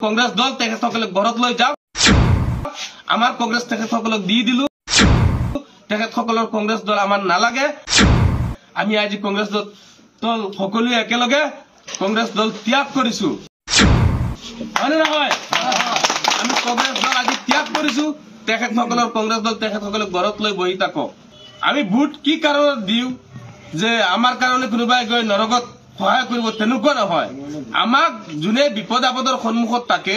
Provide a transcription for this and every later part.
কংগ্ৰেছ দল তেখেতসকলক ঘৰত লৈ যাওক আমাৰ কংগ্ৰেছ তেখেতসকলক দি দিলো তেখেতসকলৰ কংগ্ৰেছ দল আমাৰ নালাগে আমি আজি কংগ্ৰেছ দল সকলোৱে একেলগে কংগ্ৰেছ দল ত্যাগ কৰিছো হয়নে নহয় আমি কংগ্ৰেছ দল আজি ত্যাগ কৰিছো তেখেতসকলৰ কংগ্ৰেছ দল তেখেতসকলক ঘৰত লৈ বহি থাকক আমি ভোট কি কাৰণত দিও যে আমাৰ কাৰণে কোনোবাই গৈ নৰকত সহায় কৰিব তেনেকুৱা নহয় আমাক যোনে বিপদ আপদৰ সন্মুখত থাকে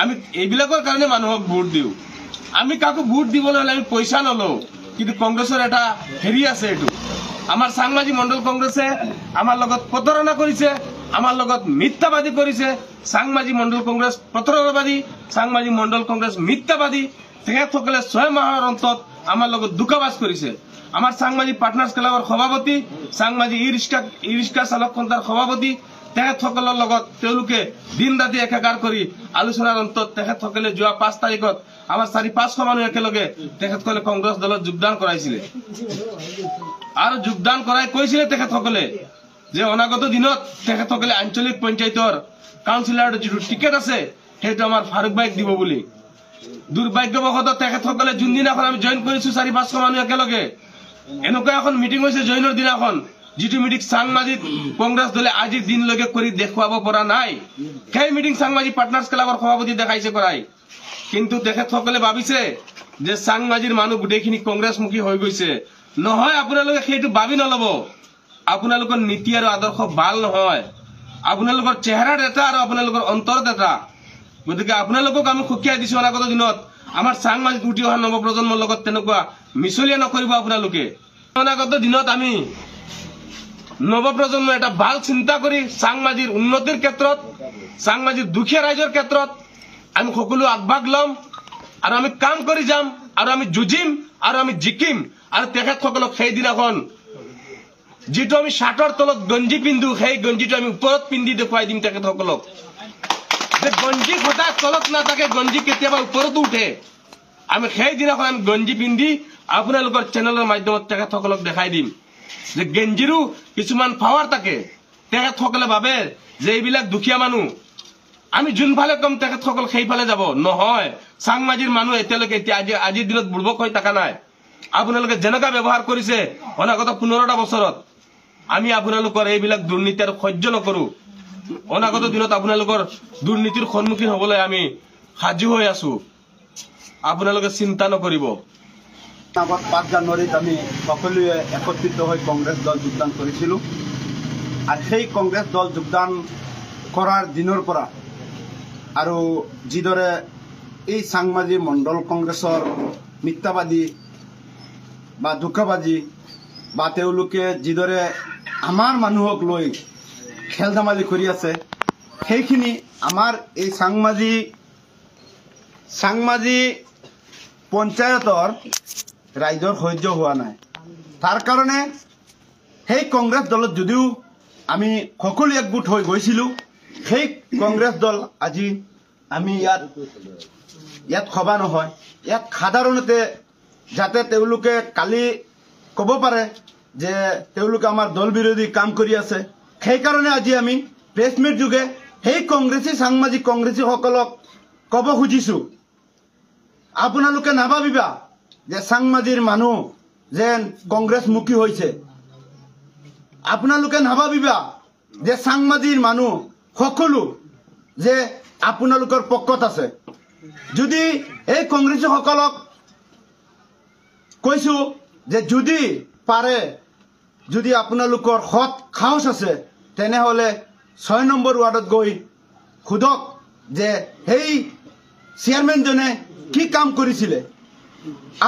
আমি এইবিলাকৰ কাৰণে মানুহক ভোট দিও আমি কাকো ভোট দিবলৈ হলে আমি পইচা নলও কিন্তু কংগ্ৰেছৰ এটা হেৰি আছে এটো আমাৰ সাংমাজি মণ্ডল কংগ্ৰেছে আমাৰ লগত প্ৰতাৰণা কৰিছে আমাৰ লগত মিথ্যাবাদী কৰিছে সাংমাজি মণ্ডল কংগ্ৰেছ প্ৰতাৰণাবাদী সাংমাজি মণ্ডল কংগ্ৰেছ মিথ্যাবাদী তেখেতসকলে 6 মাহৰ অন্তত আমাৰ লগত দুকাবাজ কৰিছে আমাৰ সাংমাজি পাৰ্টনাৰ্ছ ক্লাবৰ সভাপতি সাংমাজি ই-ৰিক্সা চালক সন্থাৰ সভাপতি তেখেতসকলৰ লগত তেওঁলোকে দিন ৰাতি একাকাৰ কৰি আলোচনাৰ অন্তত তেখেতসকলে যোৱা 5 তাৰিখত আমাৰ 4-500 মানুহ একেলগে তেখেতসকলে কংগ্ৰেছ দলত যোগদান কৰাইছিলে আৰু যোগদান কৰাই কৈছিলে তেখেতসকলে যে অনাগত দিনত তেখেতসকলে আঞ্চলিক পঞ্চায়তৰ কাউন্সিলৰৰ যিটো টিকেট আছে সেইটো আমাৰ ফাৰুক বাইক দিব বুলি দুৰ্ভাগ্যবশতঃ তেখেতসকলে যোনদিনাখন আমি জয়েন কৰিছো 4-500 মানুহ একেলগে এনেকুৱা এখন মিটিং হৈছে জয়েনৰ দিনাখন যিটো মিটিং সাংমাজিক কংগ্ৰেছ দলে আজিৰ দিনলৈকে কৰি দেখুৱাব পৰা নাই সেই মিটিং সাংমাজিক পাৰ্টনাৰ্ছ ক্লাবৰ সভাপতি দেখাইছে কৰাই কিন্তু তেখেতসকলে ভাবিছে যে সাংমাজিৰ মানুহ গোটেইখিনি কংগ্ৰেছমুখী হৈ গৈছে নহয় আপোনালোকে সেইটো ভাবি নলব আপোনালোকৰ নীতি আৰু আদৰ্শ ভাল নহয় আপোনালোকৰ চেহেৰাত এটা আৰু আপোনালোকৰ অন্তৰত এটা গতিকে আপোনালোকক আমি খুকিয়াই দিছো অনাগত দিনত আমাৰ সাংমাজিক উঠি অহা নৱপ্ৰজন্মৰ লগত তেনেকুৱা মিছলীয়া নকৰিব আপোনালোকে অনাগত দিনত আমি নৱপ্ৰজন্ম এটা ভাল চিন্তা কৰি সাংমাজিক উন্নতিৰ ক্ষেত্ৰত সাংমাজিক দুখীয়া ৰাইজৰ ক্ষেত্ৰত আমি সকলো আগভাগ লম আৰু আমি কাম কৰি যাম আৰু আমি যুঁজিম আৰু আমি জিকিম আৰু তেখেতসকলক সেই দিনাখন যিটো আমি শাৰ্টৰ তলত গঞ্জি পিন্ধো সেই গঞ্জিটো আমি ওপৰত পিন্ধি দেখুৱাই দিম তেখেতসকলক যে গঞ্জি সদায় তলত নাথাকে গঞ্জি কেতিয়াবা ওপৰতো উঠে আমি সেই দিনাখন আমি গঞ্জি পিন্ধি আপোনালোকৰ চেনেলৰ মাধ্যমত তেখেতসকলক দেখাই দিম যে গঞ্জিৰো কিছুমান পাৱাৰ থাকে তেখেতসকলে ভাবে যে এইবিলাক দুখীয়া মানুহ আমি যোনফালে কম তেখেতসকল সেইফালে যাব নহয় সাংমাজিৰ মানুহ এতিয়ালৈকে আজিৰ দিনত বুৰ্বক হৈ থকা নাই আপোনালোকে যেনেকা ব্যৱহাৰ কৰিছে অনাগত 15টা বছৰত আমি আপোনালোকৰ এইবিলাক দুৰ্নীতি আৰু সহ্য নকৰো অনাগত দিনত আপোনালোকৰ দুৰ্নীতিৰ সন্মুখীন হ'বলৈ আমি সাজু হৈ আছো আপোনালোকে চিন্তা নকৰিব 5 জানুৱাৰীত আমি সকলোৱে একত্ৰিত হৈ কংগ্ৰেছ দল যোগদান কৰিছিলো আৰু সেই কংগ্ৰেছ দল যোগদান কৰাৰ দিনৰ পৰা আৰু যিদৰে এই সাংমাজি মণ্ডল কংগ্ৰেছৰ মিথ্যাবাদী বা দুঃখবাদী বা তেওঁলোকে যিদৰে আমাৰ মানুহক লৈ খেল ধেমালি কৰি আছে সেইখিনি আমাৰ এই সাংমাজি পঞ্চায়তৰ ৰাইজৰ সহ্য হোৱা নাই তাৰ কাৰণে সেই কংগ্ৰেছ দলত যদিও আমি সকলো একগোট হৈ গৈছিলো সেই কংগ্ৰেছ দল আজি আমি ইয়াত সভা নহয় ইয়াত সাধাৰণতে যাতে তেওঁলোকে কালি ক'ব পাৰে যে তেওঁলোকে আমাৰ দল বিৰোধী কাম কৰি আছে সেই কাৰণে আজি আমি প্ৰেছ মিট যোগে সেই কংগ্ৰেছী সাংমাজিক কংগ্ৰেছীসকলক ক'ব খুজিছো আপোনালোকে নাভাবিবা যে সাংমাজিৰ মানুহ যেন কংগ্ৰেছমুখী হৈছে আপোনালোকে নাভাবিবা যে সাংমাজিৰ মানুহ সকলো যে আপোনালোকৰ পক্ষত আছে যদি এই কংগ্ৰেছীসকলক কৈছো যে যদি পাৰে যদি আপোনালোকৰ হত খাউস আছে তেনেহলে 6 নম্বৰ ৱাৰ্ডত গৈ খুদক যে সেই চেয়াৰমেনজনে কি কাম কৰিছিলে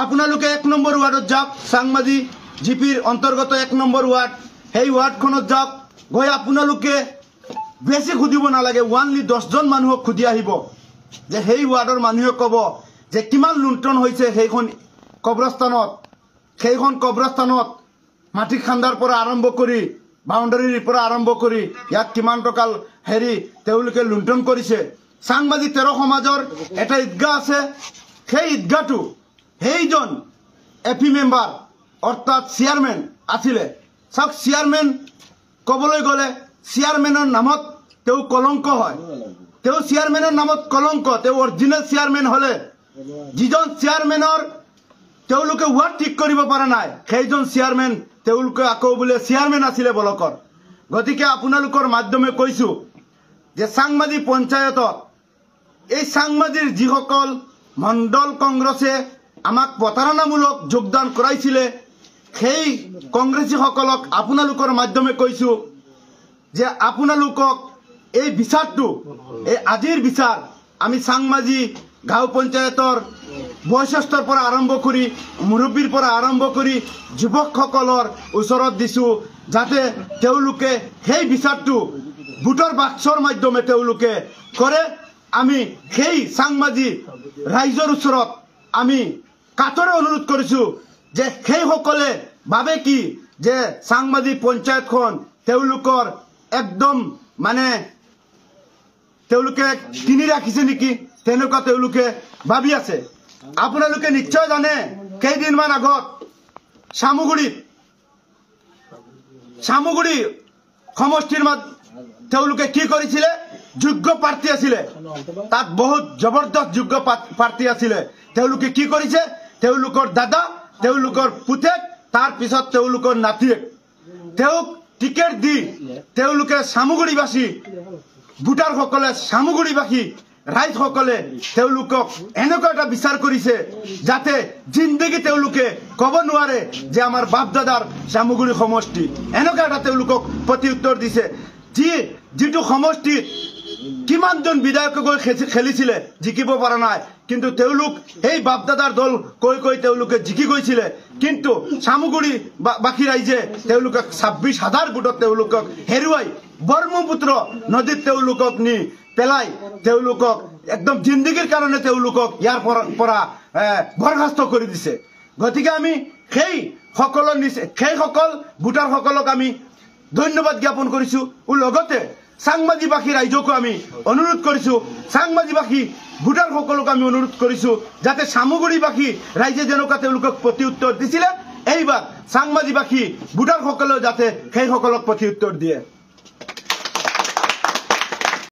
আপোনালোকে 1 নম্বৰ ৱাৰ্ডত যাওক সাংমাজি জিপিৰ অন্তৰ্গত 1 নম্বৰ ৱাৰ্ড সেই ৱাৰ্ডখনত যাওক গৈ আপোনালোকে বেছি খুদিব নালাগে ওয়ানলি 10 জন মানুহক খুদি আহিব যে সেই ৱাৰ্ডৰ মানুহে ক'ব যে কিমান লুণ্ঠন হৈছে সেইখন কবৰস্থানত মাটি খান্দাৰ পৰা আৰম্ভ কৰি বাউণ্ডাৰীৰ পৰা আৰম্ভ কৰি ইয়াত কিমান টকাল হেৰি তেওঁলোকে লুণ্ঠন কৰিছে সাংমাজি 13 সমাজৰ এটা ঈদগাহ আছে সেই ঈদগাহটো সেইজন এপি মেম্বাৰ অৰ্থাৎ চেয়াৰমেন আছিলে চাওক চেয়াৰমেন ক'বলৈ গ'লে চেয়াৰমেনৰ নামত তেওঁ কলংক হয় তেওঁ চেয়াৰমেনৰ নামত কলংক তেওঁ অৰিজিনেল চেয়াৰমেন হলে যিজন চেয়াৰমেনৰ তেওঁলোকে ৱাৰ্ড ঠিক কৰিব পৰা নাই সেইজন চেয়াৰমেন তেওঁলোকে আকৌ বোলে চেয়াৰমেন আছিলে ব্লকৰ গতিকে আপোনালোকৰ মাধ্যমে কৈছো যে চাংমাজি পঞ্চায়তত এই চাংমাজিৰ যিসকল মণ্ডল কংগ্ৰেছে আমাক প্ৰতাৰণামূলক যোগদান কৰাইছিলে সেই কংগ্ৰেছীসকলক আপোনালোকৰ মাধ্যমে কৈছো যে আপোনালোকক এই বিচাৰটো এই আজিৰ বিচাৰ আমি চাংমাজি গাঁও পঞ্চায়তৰ বয়সস্থৰ পৰা আৰম্ভ কৰি মুৰব্বীৰ পৰা আৰম্ভ কৰি যুৱকসকলৰ ওচৰত দিছো যাতে তেওঁলোকে সেই বিচাৰটো ভোটৰ বাক্সৰ মাধ্যমে তেওঁলোকে কৰে আমি সেই চাংমাজি ৰাইজৰ ওচৰত আমি কাতৰে অনুৰোধ কৰিছো যে সেইসকলে ভাবে কি যে চাংমাজি পঞ্চায়তখন তেওঁলোকৰ একদম মানে তেওঁলোকে কিনি ৰাখিছে নেকি তেনেকুৱা তেওঁলোকে ভাবি আছে আপোনালোকে নিশ্চয় জানে কেইদিনমান আগত চামুগুৰি সমষ্টিৰ তেওঁলোকে কি কৰিছিলে যোগ্য প্ৰাৰ্থী আছিলে তাত বহুত জবৰদস্ত যোগ্য প্ৰাৰ্থী আছিলে তেওঁলোকে কি কৰিছে তেওঁলোকৰ দাদা তেওঁলোকৰ পুতেক তাৰ পিছত তেওঁলোকৰ নাতিয়েক তেওঁক টিকেট দি তেওঁলোকে চামুগুৰিবাসী ভোটাৰসকলে চামুগুৰিবাসী ৰাইজসকলে তেওঁলোকক এনেকুৱা এটা বিচাৰ কৰিছে যাতে জিন্দগী তেওঁলোকে ক'ব নোৱাৰে যে আমাৰ বাপ দাদাৰ চামুগুৰি সমষ্টি এনেকুৱা এটা তেওঁলোকক প্ৰতি উত্তৰ দিছে যিটো সমষ্টিত কিমানজন বিধায়কে গৈ খেলিছিলে জিকিব পৰা নাই কিন্তু তেওঁলোক এই বাপ দাদাৰ দল কৈ তেওঁলোকে জিকি গৈছিলে কিন্তু চামুগুৰি বাকী ৰাইজে তেওঁলোকক 26,000 ভোটত তেওঁলোকক হেৰুৱাই ব্ৰহ্মপুত্ৰ নদীত তেওঁলোকক নি পেলাই তেওঁলোকক একদম জিন্দগীৰ কাৰণে তেওঁলোকক ইয়াৰ পৰা বৰখাস্ত কৰি দিছে গতিকে আমি সেই সকল ভোটাৰসকলক আমি ধন্যবাদ জ্ঞাপন কৰিছো লগতে চাংমাজিবাসী ৰাইজকো আমি অনুৰোধ কৰিছো চাংমাজিবাসী ভোটাৰসকলক আমি অনুৰোধ কৰিছো যাতে চামুগুৰিবাসী ৰাইজে যেনেকুৱা তেওঁলোকক প্ৰতি উত্তৰ দিছিলে এইবাৰ চাংমাজিবাসী ভোটাৰসকলেও যাতে সেইসকলক প্ৰতি উত্তৰ দিয়ে